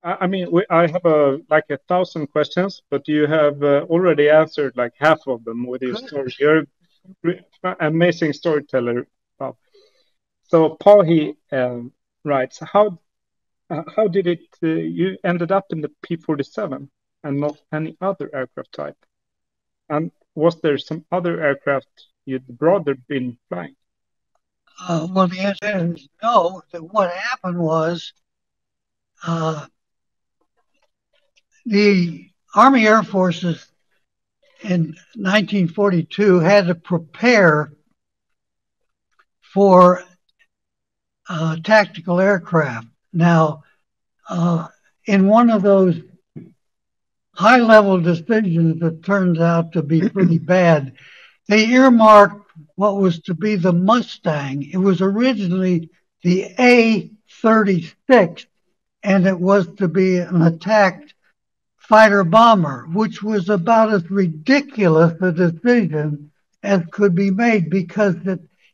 I mean, I have like 1,000 questions, but you have already answered like half of them with your Good. story. You're an amazing storyteller, Bob. So Paul, he writes, how did it you ended up in the P-47 and not any other aircraft type? And was there some other aircraft you'd rather been flying? Well, the answer is no. That what happened was uh, the Army Air Forces in 1942 had to prepare for tactical aircraft. Now, in one of those high level decisions that turns out to be pretty bad, they earmarked what was to be the Mustang. It was originally the A-36, and it was to be an attacked fighter bomber, which was about as ridiculous a decision as could be made because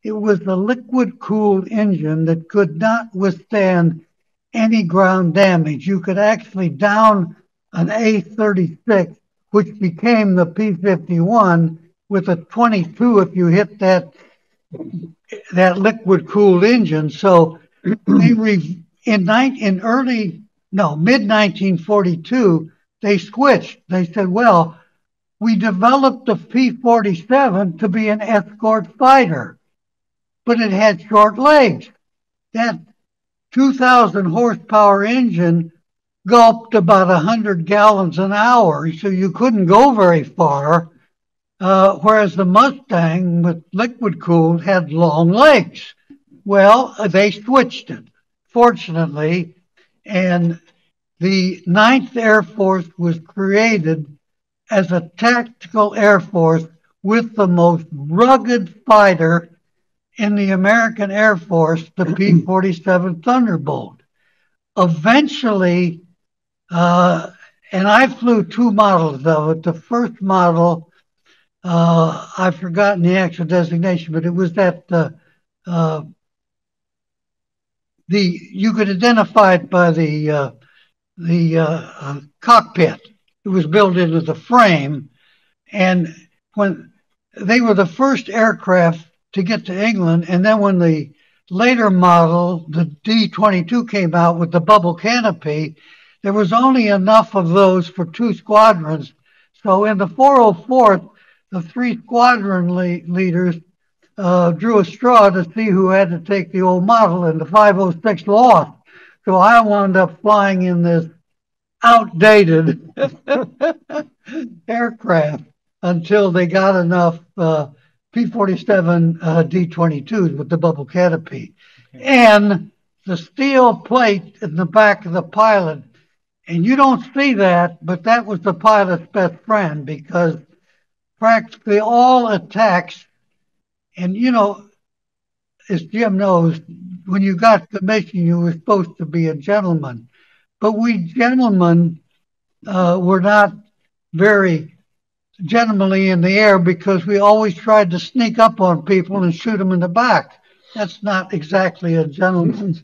it was a liquid cooled engine that could not withstand any ground damage. You could actually down an A-36, which became the P-51, with a 22 if you hit that liquid cooled engine. So they in early no mid 1942 they switched. They said, well, we developed the P-47 to be an escort fighter, but it had short legs. That 2,000 horsepower engine gulped about 100 gallons an hour, so you couldn't go very far. Whereas the Mustang with liquid cooled had long legs. Well, they switched it, fortunately, and the Ninth Air Force was created as a tactical air force with the most rugged fighter in the American Air Force, the P-47 Thunderbolt. Eventually, and I flew two models of it. The first model, I've forgotten the actual designation, but it was that uh, you could identify it by the cockpit. It was built into the frame, and when they were the first aircraft to get to England, and then when the later model, the D-22, came out with the bubble canopy, there was only enough of those for two squadrons. So in the 404th, the three squadron leaders drew a straw to see who had to take the old model, and the 506 lost. So I wound up flying in this outdated aircraft until they got enough P-47 D-22s with the bubble canopy. Okay. And the steel plate in the back of the pilot, and you don't see that, but that was the pilot's best friend because practically all attacks, and as Jim knows, when you got commissioned, you were supposed to be a gentleman. But we gentlemen were not very gentlemanly in the air because we always tried to sneak up on people and shoot them in the back. That's not exactly a gentleman.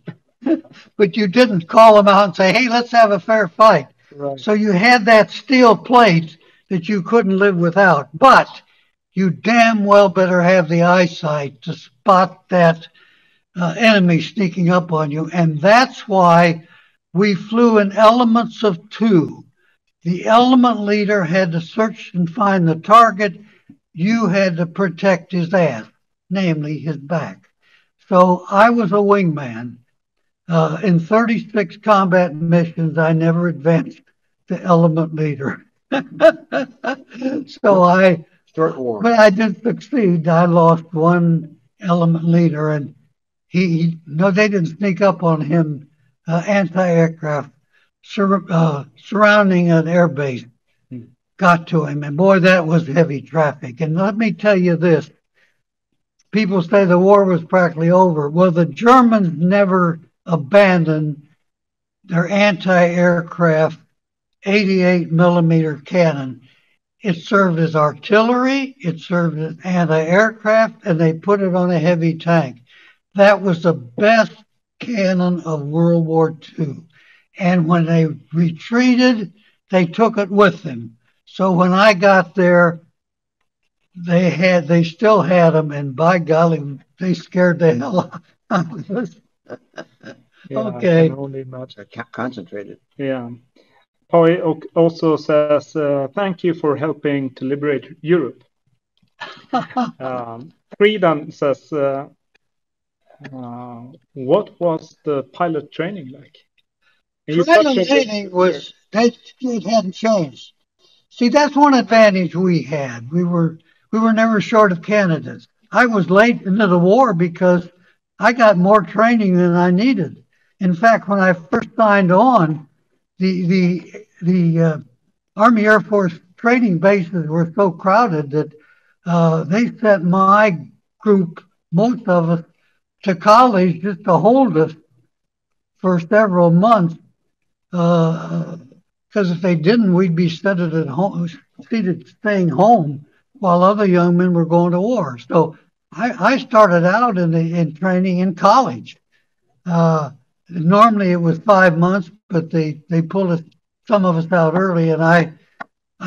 But you didn't call them out and say, hey, let's have a fair fight. Right. So you had that steel plate that you couldn't live without. But you damn well better have the eyesight to spot that enemy sneaking up on you. And that's why we flew in elements of two. The element leader had to search and find the target. You had to protect his ass, namely his back. So I was a wingman. In 36 combat missions, I never advanced to element leader. But I did succeed. I lost one element leader, and no, they didn't sneak up on him. Anti-aircraft surrounding an airbase got to him, and boy, that was heavy traffic. And let me tell you this: people say the war was practically over. Well, the Germans never abandoned their anti-aircraft 88 millimeter cannon. It served as artillery, it served as anti-aircraft, and they put it on a heavy tank. That was the best cannon of World War II. And when they retreated, they took it with them. So when I got there, they still had them, and by golly, they scared the hell out of us. Yeah, Okay. I can only imagine. Concentrated. Yeah. Pai also says, thank you for helping to liberate Europe. Friedan says, what was the pilot training like? Pilot training was, it hadn't changed. See, that's one advantage we had. We were never short of candidates. I was late into the war because I got more training than I needed. In fact, when I first signed on, the Army Air Force training bases were so crowded that they sent my group, most of us, to college just to hold us for several months. Because if they didn't, we'd be seated at home, staying home, while other young men were going to war. So I started out in training in college. Normally it was 5 months, but they pulled us, some of us out early, and I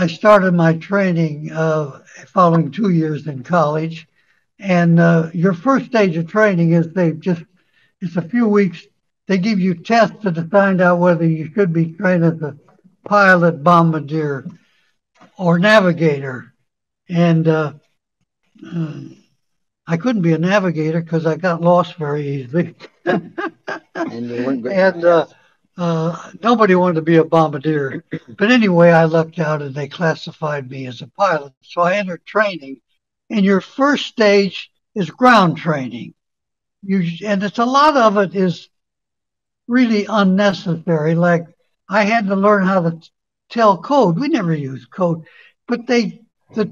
started my training following 2 years in college. And your first stage of training is it's a few weeks. They give you tests to find out whether you should be trained as a pilot, bombardier, or navigator. And I couldn't be a navigator because I got lost very easily. And they weren't good. And nobody wanted to be a bombardier. But anyway, I lucked out and they classified me as a pilot. So I entered training. And your first stage is ground training. And it's a lot of it is really unnecessary. Like I had to learn how to tell code. We never used code, but the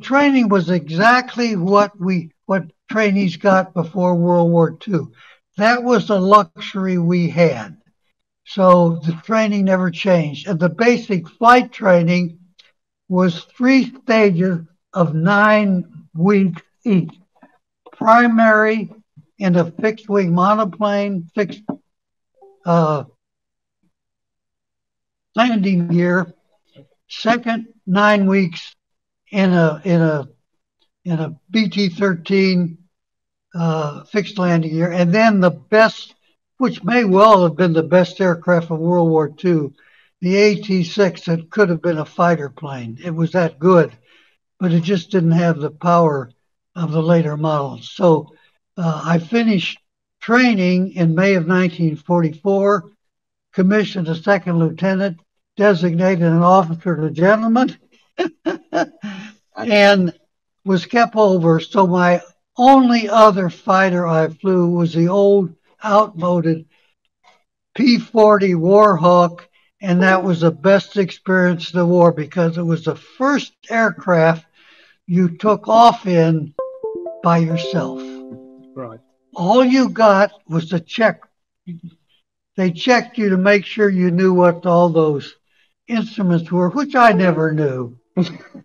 training was exactly what trainees got before World War II. That was a luxury we had. So the training never changed. And the basic flight training was 3 stages of 9 weeks each. Primary in a fixed wing monoplane, fixed landing gear. Second, 9 weeks in a BT-13 fixed landing gear, and then the best, which may well have been the best aircraft of World War II, the AT-6 that could have been a fighter plane. It was that good, but it just didn't have the power of the later models. So I finished training in May of 1944, commissioned a second lieutenant, designated an officer to gentleman, and was kept over. So my only other fighter I flew was the old outmoded P-40 Warhawk, and that was the best experience of the war because it was the first aircraft you took off in by yourself. Right. All you got was the check. They checked you to make sure you knew what all those instruments were, which I never knew.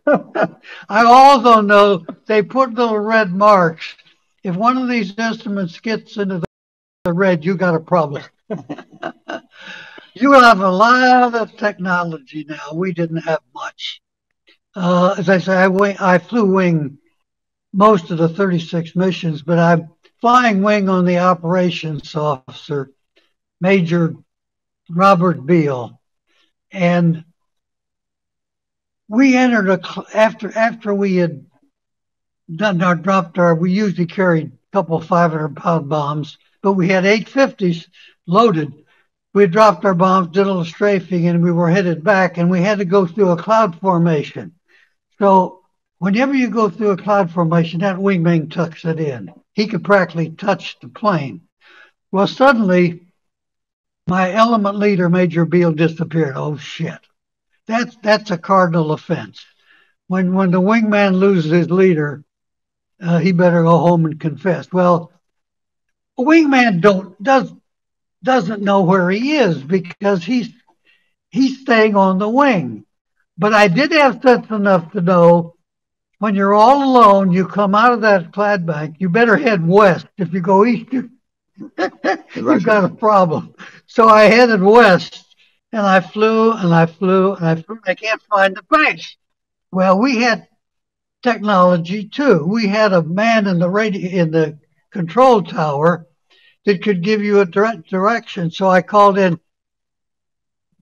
I also know they put little red marks. If one of these instruments gets into the red, you got a problem. You have a lot of technology now. We didn't have much. As I say, I flew wing most of the 36 missions, but I'm flying wing on the operations officer, Major Robert Beale. And we entered after we had we usually carried a couple 500-pound bombs, but we had 850s loaded. We had dropped our bombs, did a little strafing, and we were headed back, and we had to go through a cloud formation. So whenever you go through a cloud formation, that wingman tucks it in. He could practically touch the plane. Well, suddenly, my element leader, Major Beale, disappeared. Oh, shit. That's a cardinal offense. When the wingman loses his leader, he better go home and confess. Well, a wingman doesn't know where he is because he's staying on the wing. But I did have sense enough to know when you're all alone, you come out of that clad bank, you better head west. If you go east, you've got a problem. So I headed west, and I flew and I flew and I flew. I can't find the base. Well, we had technology too. We had a man in the control tower that could give you a direction. So I called in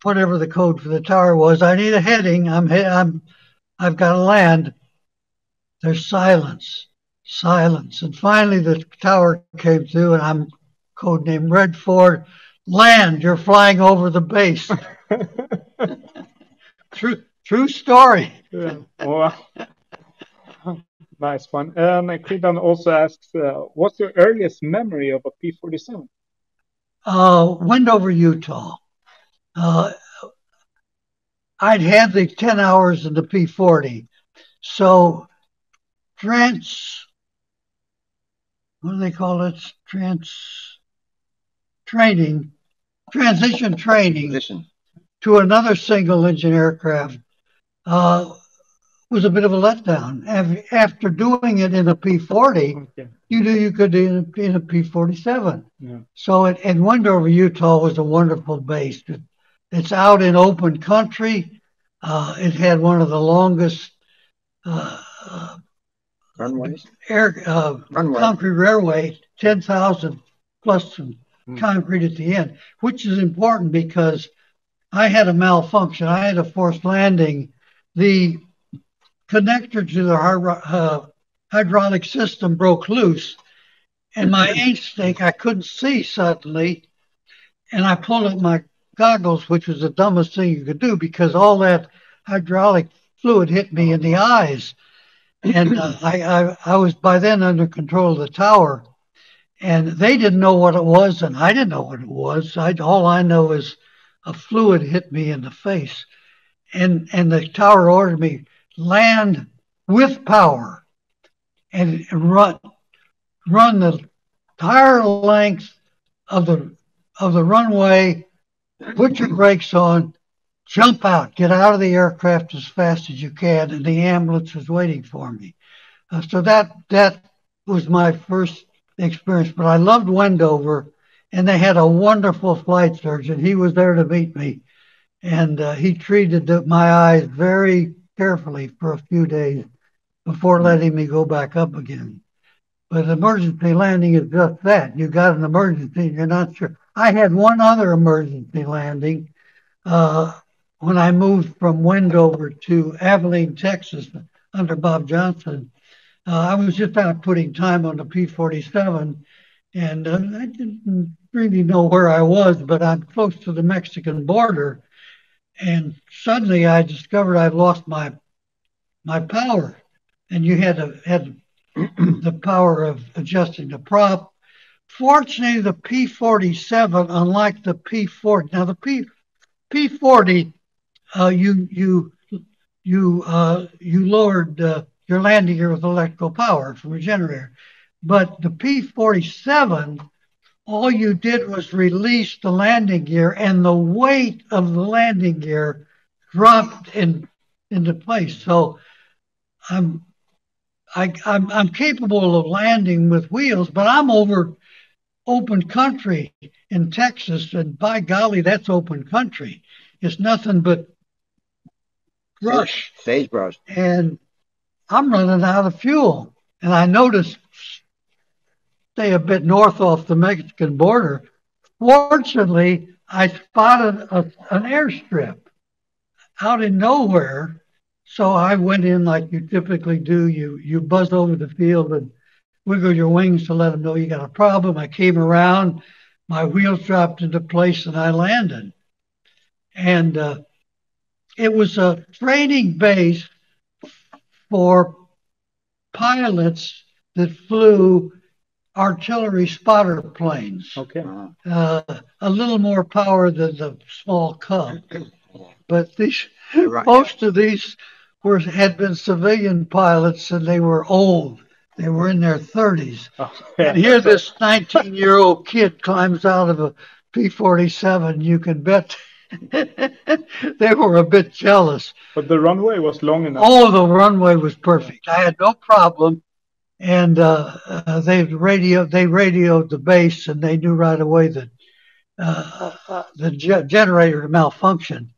whatever the code for the tower was. I need a heading. I've got to land. There's silence, and finally the tower came through, and I'm codenamed Red Ford. Land. You're flying over the base. True story. Yeah. Wow. Nice one. And Kridan also asks, what's your earliest memory of a P-47? Wendover, Utah. I'd had the 10 hours in the P-40. So what do they call it? Transition training to another single engine aircraft was a bit of a letdown. After doing it in a P-40, you knew you could do it in a P-47. Yeah. So in Wendover, Utah was a wonderful base. It's out in open country. It had one of the longest runways, concrete railway, 10,000 plus some concrete at the end, which is important because I had a malfunction. I had a forced landing. The connector to the hydraulic system broke loose, and my aim stake I couldn't see suddenly, and I pulled up my goggles, which was the dumbest thing you could do because all that hydraulic fluid hit me in the eyes. And I was by then under control of the tower, and they didn't know what it was, and I didn't know what it was. All I know is a fluid hit me in the face, and the tower ordered me land with power and run the entire length of the runway, put your brakes on, jump out, get out of the aircraft as fast as you can, and the ambulance was waiting for me. So that was my first experience. But I loved Wendover, and they had a wonderful flight surgeon. He was there to meet me, and he treated my eyes very carefully for a few days before letting me go back up again. But emergency landing is just that. You got an emergency, you're not sure. I had one other emergency landing when I moved from Wendover to Abilene, Texas, under Bob Johnson. I was just out putting time on the P-47, and I didn't really know where I was, but I'm close to the Mexican border, and suddenly I discovered I'd lost my power, and you had the power of adjusting the prop. Fortunately, the P-47, unlike the P-40, now the P-40, you lowered your landing gear with electrical power from a generator, but the P-47, all you did was release the landing gear, and the weight of the landing gear dropped into place. So I'm capable of landing with wheels, but I'm over open country in Texas, and by golly, that's open country. It's nothing but brush. Sagebrush. And I'm running out of fuel. And I noticed, stay a bit north off the Mexican border. Fortunately, I spotted an airstrip out in nowhere. So I went in like you typically do. You buzz over the field and wiggle your wings to let them know you got a problem. I came around, my wheels dropped into place, and I landed. And it was a training base for pilots that flew artillery spotter planes. Okay. A little more power than the small Cub. But most of these had been civilian pilots, and they were old. They were in their 30s. Oh, yeah. And here this 19-year-old kid climbs out of a P-47. You can bet they were a bit jealous. But the runway was long enough. Oh, the runway was perfect. I had no problem. And they radioed the base, and they knew right away that generator malfunctioned.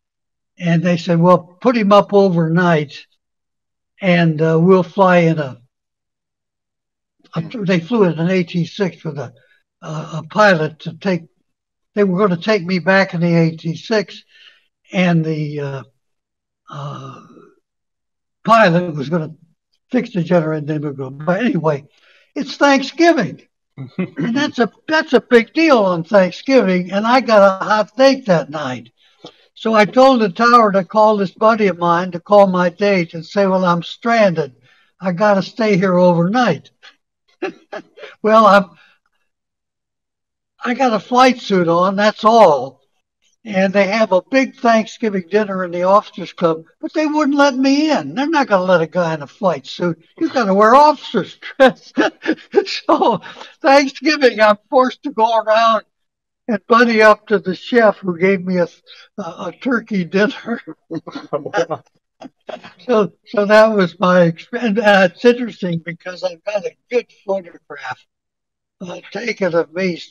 And they said, well, put him up overnight and we'll fly in they flew in an AT-6 with a pilot to take, they were going to take me back in the AT-6 and the pilot was going to fix the generator and then we would go. But anyway, it's Thanksgiving. And that's a big deal on Thanksgiving. And I got a hot date that night. So I told the tower to call this buddy of mine to call my date and say, well, I'm stranded. I got to stay here overnight. Well, I got a flight suit on, that's all. And they have a big Thanksgiving dinner in the officers club, but they wouldn't let me in. They're not going to let a guy in a flight suit. You've got to wear officer's dress. So Thanksgiving, I'm forced to go around and buddy up to the chef who gave me a turkey dinner. So that was my experience. It's interesting because I've got a good photograph taken of me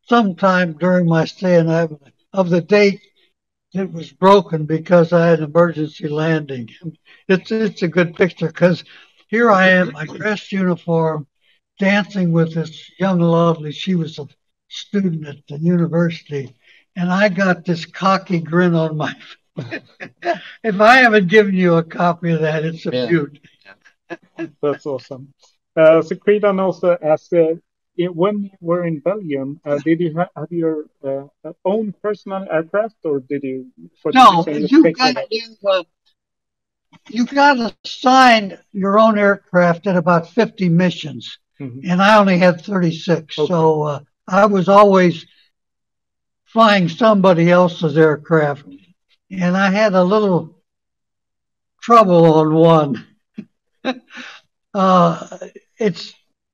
sometime during my stay in heaven of the date that was broken because I had an emergency landing. It's a good picture because here I am, my dress uniform, dancing with this young lovely. She was a student at the university, and I got this cocky grin on my face. If I haven't given you a copy of that, it's a beaut. That's awesome. So Credan also asked, when you were in Belgium, did you have your own personal aircraft, or did you? No, you got assigned your own aircraft at about 50 missions, and I only had 36. Okay. So I was always flying somebody else's aircraft, and I had a little trouble on one. It's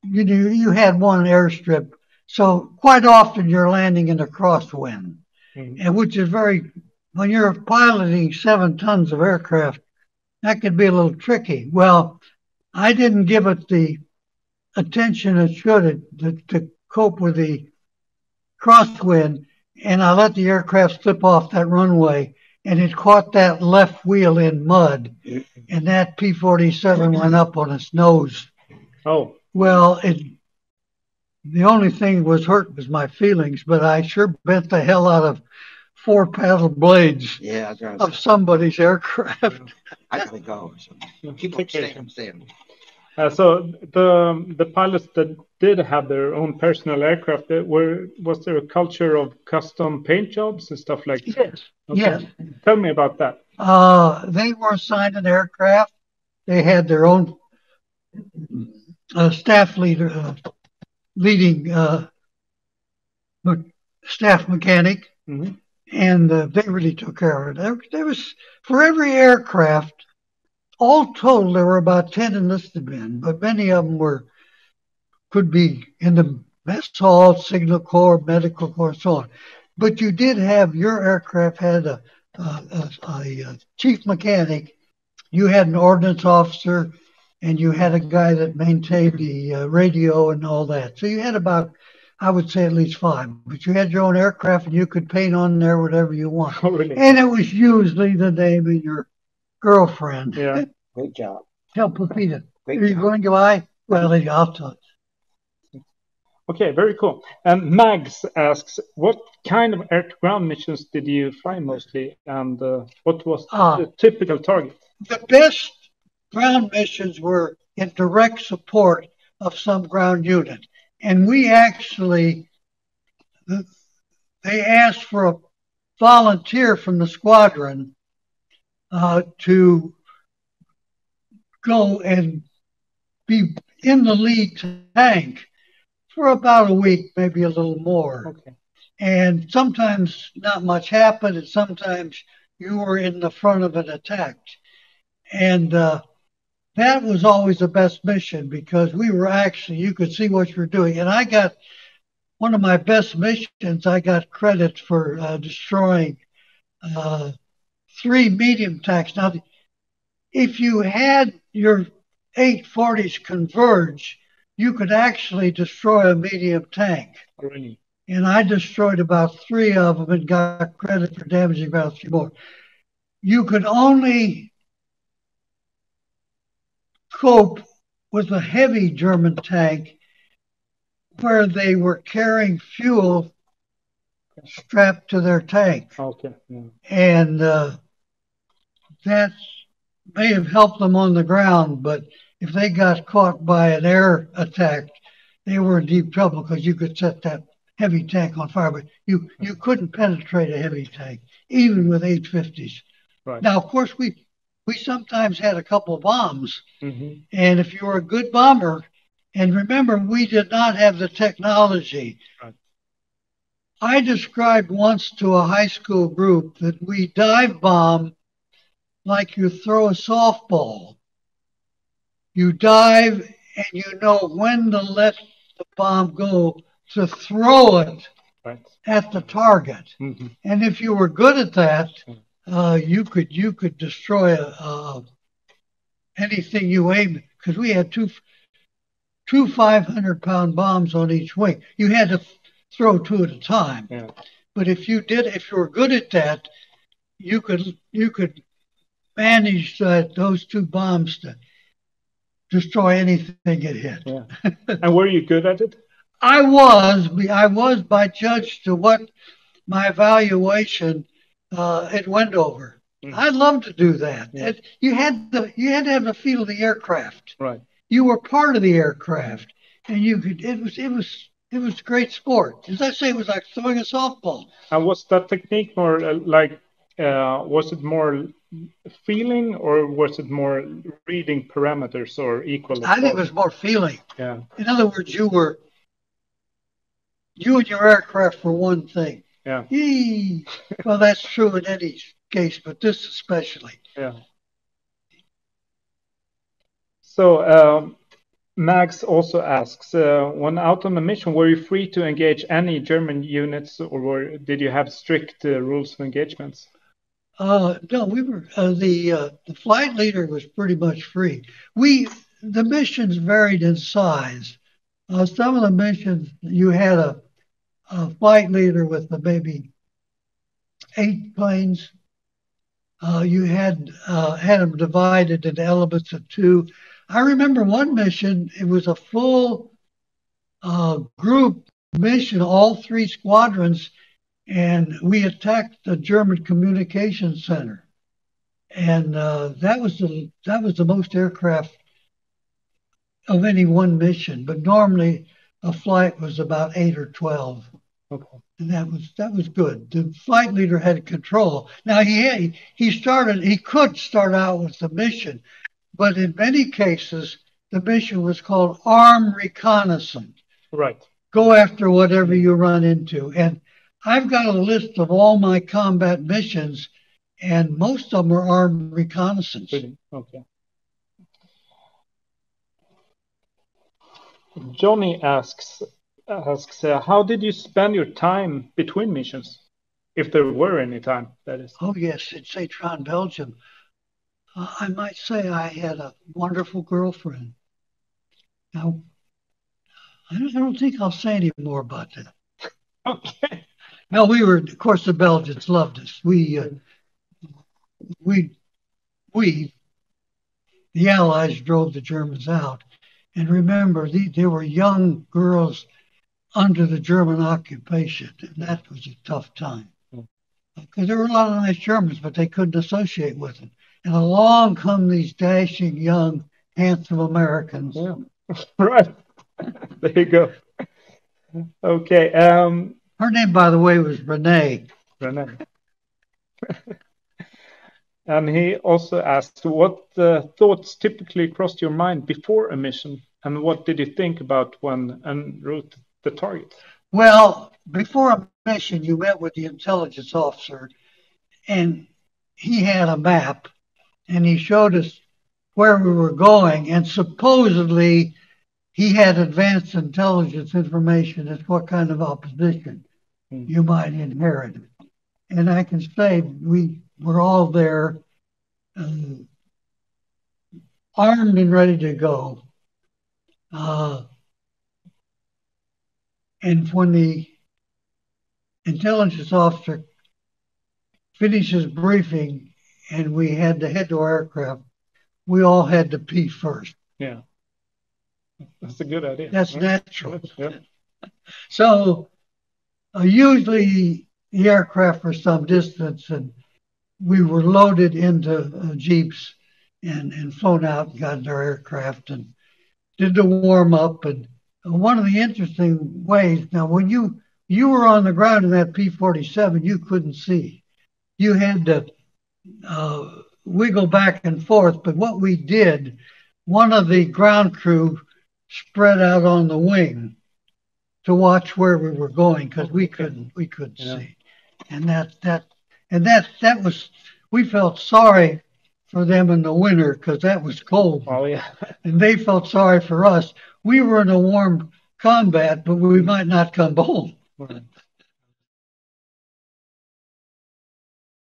you had one airstrip, so quite often you're landing in a crosswind, and which is when you're piloting 7 tons of aircraft, that could be a little tricky. Well, I didn't give it the attention it should to cope with the crosswind, and I let the aircraft slip off that runway, and it caught that left wheel in mud, and that P-47 went up on its nose. Oh. Well, the only thing was hurt was my feelings, but I sure bent the hell out of 4 paddle blades of somebody's aircraft. I gotta go. So keep staying. So the pilots that did have their own personal aircraft, was there a culture of custom paint jobs and stuff like that? Yes. Okay. Yes. Tell me about that. They were assigned an aircraft. They had their own staff leader, leading staff mechanic, and they really took care of it. There was, for every aircraft, all total, there were about 10 enlisted men, but many of them could be in the mess hall, signal corps, medical corps, and so on. But you did have, your aircraft had a chief mechanic, you had an ordnance officer, and you had a guy that maintained the radio and all that. So you had about, I would say, at least 5. But you had your own aircraft, and you could paint on there whatever you want. Oh, really? And it was usually the name of your girlfriend. Yeah. Great job. Tell Pepita. Are you going to buy? Well, I'll tell you. Okay, very cool. And Mags asks, what kind of air-to-ground missions did you fly mostly, and what was the typical target? The best ground missions were in direct support of some ground unit. And we actually, they asked for a volunteer from the squadron to go and be in the lead tank for about a week, maybe a little more. Okay. And sometimes not much happened, and sometimes you were in the front of an attack. And that was always the best mission because we were actually, you could see what you were doing. And I got one of my best missions, I got credit for destroying 3 medium tanks. Now, if you had your 840s converge, you could actually destroy a medium tank. Really? and I destroyed about 3 of them and got credit for damaging about 3 more. You could only cope with a heavy German tank where they were carrying fuel strapped to their tank. Okay. Yeah. And that may have helped them on the ground, but if they got caught by an air attack, they were in deep trouble because you could set that heavy tank on fire, but you couldn't penetrate a heavy tank, even with 850s. Right. Now, of course, we sometimes had a couple of bombs, Mm-hmm. and if you were a good bomber, and remember, we did not have the technology. Right. I described once to a high school group that we dive bomb like you throw a softball. You dive and you know when to let the bomb go to throw it Right. at the target. Mm-hmm. And if you were good at that, you could destroy anything you aimed, because we had two 500-pound bombs on each wing. You had to throw 2 at a time. Yeah. But if you were good at that, you could manage those 2 bombs to destroy anything it hit. Yeah. And were you good at it? I was by judge to what my evaluation it went over. I'd love to do that. Yeah. You had to have the feel of the aircraft. Right. You were part of the aircraft, and you could. It was great sport. As I say, it was like throwing a softball. And was that technique more was it more feeling, or was it more reading parameters, or equal? I think it was more feeling. Yeah. In other words, you and your aircraft were one thing. Yeah. Well, that's true in any case, but this especially. Yeah. So Max also asks, when out on a mission, were you free to engage any German units, or did you have strict rules of engagements? No, we were the flight leader was pretty much free. The missions varied in size. Some of the missions you had a flight leader with maybe 8 planes. You had them divided into elements of 2. I remember one mission. It was a full group mission, all 3 squadrons, and we attacked the German communication center. And that was the most aircraft of any one mission. But normally a flight was about 8 or 12. Okay. And that was good. The flight leader had control. Now he could start out with the mission, but in many cases the mission was called armed reconnaissance. Right. Go after whatever you run into. And I've got a list of all my combat missions, and most of them are armed reconnaissance. Okay. Johnny asks, how did you spend your time between missions, if there were any time, that is? Oh, yes, in Saint-Tron, Belgium. I might say I had a wonderful girlfriend. Now, I don't think I'll say any more about that. Okay. No, of course, the Belgians loved us. The Allies drove the Germans out. And remember, they were young girls under the German occupation, and that was a tough time. Because there were a lot of nice Germans, but they couldn't associate with them. And along come these dashing, young, handsome Americans. Yeah. Right. There you go. Okay. Her name, by the way, was Renee. Renee. And he also asked, what thoughts typically crossed your mind before a mission, and what did you think about when en route the target? Well, before a mission, you met with the intelligence officer, and he had a map, and he showed us where we were going, and supposedly he had advanced intelligence information as what kind of opposition you might inherit. And I can say we were all there, armed and ready to go. And when the intelligence officer finishes briefing and we had to head to our aircraft, we all had to pee first. Yeah. That's a good idea. That's natural. Yeah. So usually the aircraft for some distance, and we were loaded into jeeps and flown out and got in our aircraft and did the warm up. And one of the interesting ways, now when you were on the ground in that P-47, you couldn't see. You had to wiggle back and forth. But what we did, one of the ground crew spread out on the wing to watch where we were going because we couldn't see. And that was, we felt sorry for them in the winter because that was cold. Oh yeah. And they felt sorry for us. We were in a warm combat, but we might not come home.